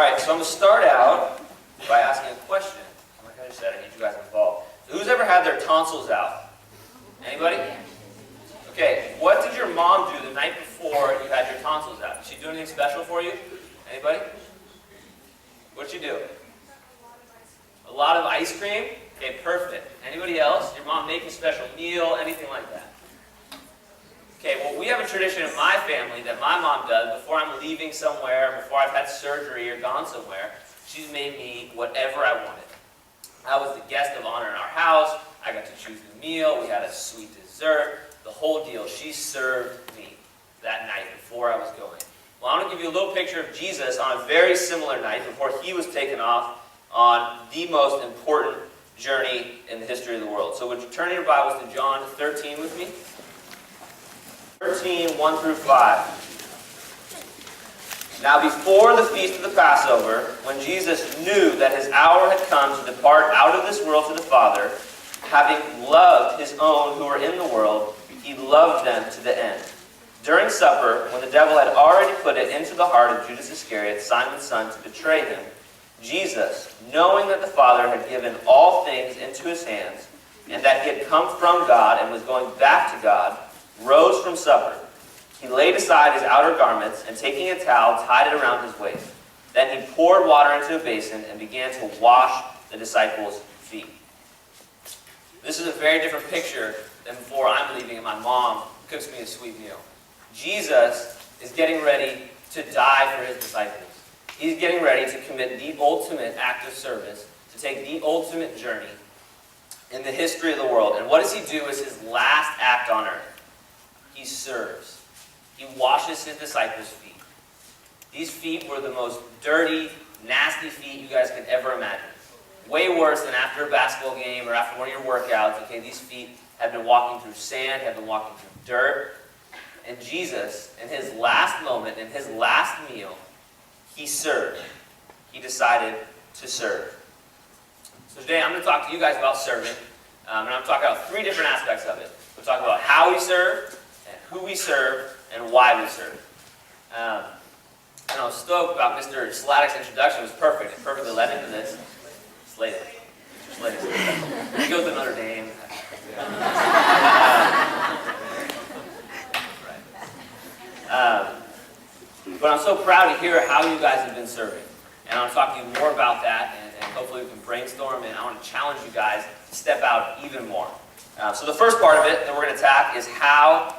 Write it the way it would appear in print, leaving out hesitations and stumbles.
right, so I'm going to start out by asking a question. Like I just said, I need you guys involved. So who's ever had their tonsils out? Anybody? Okay, what did your mom do the night before you had your tonsils out? Did she do anything special for you? Anybody? What did she do? A lot of ice cream? Okay, perfect. Anybody else? Your mom make a special meal? Anything like that? Okay, well, we have a tradition in my family that my mom does before I'm leaving somewhere, before I've had surgery or gone somewhere. She's made me whatever I wanted. I was the guest of honor in our house. I got to choose the meal. We had a sweet dessert. The whole deal. She served me that night before I was going. Well, I want to give you a little picture of Jesus on a very similar night before he was taken off on the most important journey in the history of the world. So would you turn your Bibles to John 13 with me? 13, 1 through 5. Now before the feast of the Passover, when Jesus knew that his hour had come to depart out of this world to the Father, having loved his own who were in the world, he loved them to the end. During supper, when the devil had already put it into the heart of Judas Iscariot, Simon's son, to betray him, Jesus, knowing that the Father had given all things into his hands, and that he had come from God and was going back to God, rose from supper. He laid aside his outer garments, and taking a towel, tied it around his waist. Then he poured water into a basin and began to wash the disciples' feet. This is a very different picture than before I'm leaving and my mom cooks me a sweet meal. Jesus is getting ready to die for his disciples. He's getting ready to commit the ultimate act of service, to take the ultimate journey in the history of the world. And what does he do as his last act on earth? He serves. He washes his disciples' feet. These feet were the most dirty, nasty feet you guys could ever imagine. Way worse than after a basketball game or after one of your workouts. Okay, these feet have been walking through sand, have been walking through dirt. And Jesus, in his last moment, in his last meal, he served. He decided to serve. So today I'm going to talk to you guys about serving. And I'm going to talk about three different aspects of it. We'll talk about how we serve, and who we serve, and why we serve. And I was stoked about Mr. Slatik's introduction. It was perfect. It perfectly led into this. Slatik. Mr. Slatik. He goes to Notre Dame. But I'm so proud to hear how you guys have been serving. And I want to talk to you more about that, and hopefully we can brainstorm, and I want to challenge you guys to step out even more. So the first part of it that we're going to attack is how